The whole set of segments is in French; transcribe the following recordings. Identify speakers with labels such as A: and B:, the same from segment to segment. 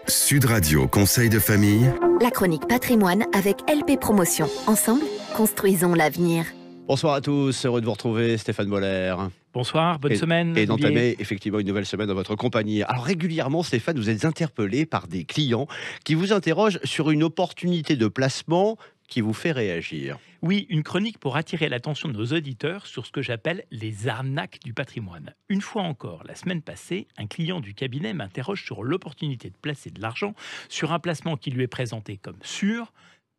A: Sud Radio Conseil de famille.
B: La chronique patrimoine avec LP Promotion. Ensemble, construisons l'avenir.
C: Bonsoir à tous, heureux de vous retrouver, Stéphane Boller.
D: Bonsoir, bonne semaine.
C: Et d'entamer effectivement une nouvelle semaine dans votre compagnie. Alors régulièrement, Stéphane, vous êtes interpellé par des clients qui vous interrogent sur une opportunité de placement qui vous fait réagir.
D: Oui, une chronique pour attirer l'attention de nos auditeurs sur ce que j'appelle les arnaques du patrimoine. Une fois encore, la semaine passée, un client du cabinet m'interroge sur l'opportunité de placer de l'argent sur un placement qui lui est présenté comme sûr,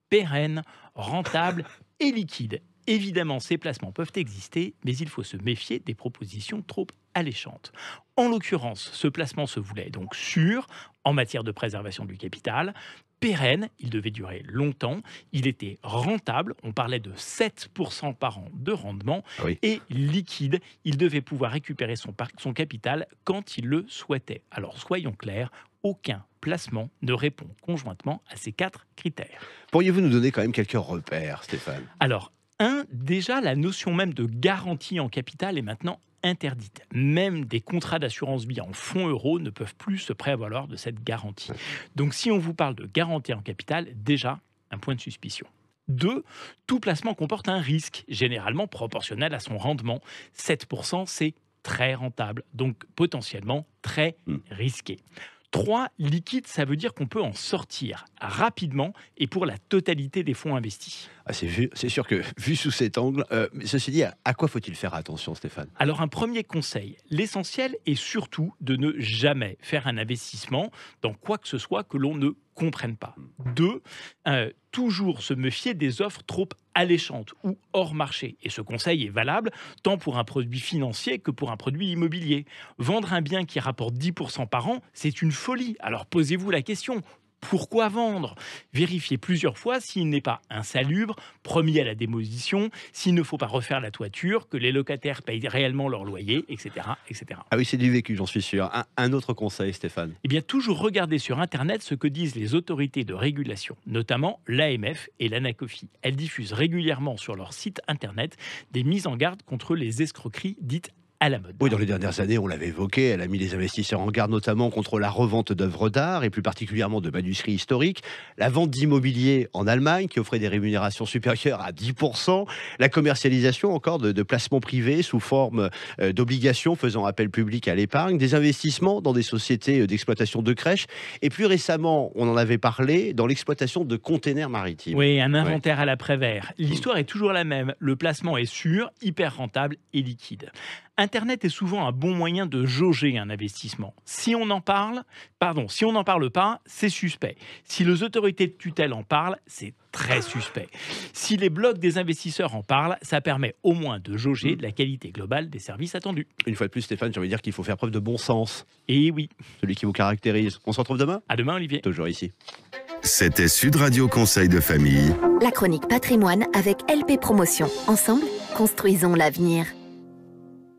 D: pérenne, rentable et liquide. Évidemment, ces placements peuvent exister, mais il faut se méfier des propositions trop alléchantes. En l'occurrence, ce placement se voulait donc sûr en matière de préservation du capital, pérenne, il devait durer longtemps, il était rentable, on parlait de 7% par an de rendement, et liquide, il devait pouvoir récupérer son capital quand il le souhaitait. Alors soyons clairs, aucun placement ne répond conjointement à ces 4 critères.
C: Pourriez-vous nous donner quand même quelques repères, Stéphane ?
D: Alors, déjà, la notion même de garantie en capital est maintenant interdite. Même des contrats d'assurance vie en fonds euros ne peuvent plus se prévaloir de cette garantie. Donc, si on vous parle de garantie en capital, déjà, un point de suspicion. 2, tout placement comporte un risque, généralement proportionnel à son rendement. 7%, c'est très rentable, donc potentiellement très risqué. 3, liquide, ça veut dire qu'on peut en sortir rapidement et pour la totalité des fonds investis.
C: C'est sûr que, vu sous cet angle, ceci dit, à quoi faut-il faire attention, Stéphane ?
D: Alors, un premier conseil, l'essentiel est surtout de ne jamais faire un investissement dans quoi que ce soit que l'on ne comprenne pas. 2, toujours se méfier des offres trop alléchantes ou hors marché. Et ce conseil est valable tant pour un produit financier que pour un produit immobilier. Vendre un bien qui rapporte 10% par an, c'est une folie. Alors posez-vous la question. Pourquoi vendre ? Vérifiez plusieurs fois s'il n'est pas insalubre, promis à la démolition, s'il ne faut pas refaire la toiture, que les locataires payent réellement leur loyer, etc. etc.
C: Ah oui, c'est du vécu, j'en suis sûr. Un autre conseil, Stéphane ?
D: Eh bien, toujours regarder sur Internet ce que disent les autorités de régulation, notamment l'AMF et l'ANACOFI. Elles diffusent régulièrement sur leur site Internet des mises en garde contre les escroqueries dites à la mode.
C: Oui, dans les dernières années, on l'avait évoqué, elle a mis les investisseurs en garde notamment contre la revente d'œuvres d'art et plus particulièrement de manuscrits historiques, la vente d'immobilier en Allemagne qui offrait des rémunérations supérieures à 10%, la commercialisation encore de placements privés sous forme d'obligations faisant appel public à l'épargne, des investissements dans des sociétés d'exploitation de crèches et plus récemment, on en avait parlé, dans l'exploitation de containers maritimes.
D: Oui, un inventaire à l'après-vert. L'histoire est toujours la même, le placement est sûr, hyper rentable et liquide. Internet est souvent un bon moyen de jauger un investissement. Si on n'en parle pas, c'est suspect. Si les autorités de tutelle en parlent, c'est très suspect. Si les blogs des investisseurs en parlent, ça permet au moins de jauger de la qualité globale des services attendus.
C: Une fois de plus, Stéphane, j'ai envie de dire qu'il faut faire preuve de bon sens.
D: Et oui.
C: Celui qui vous caractérise. On se retrouve demain ?
D: À demain, Olivier.
C: Toujours ici.
A: C'était Sud Radio Conseil de famille.
B: La chronique patrimoine avec LP Promotion. Ensemble, construisons l'avenir.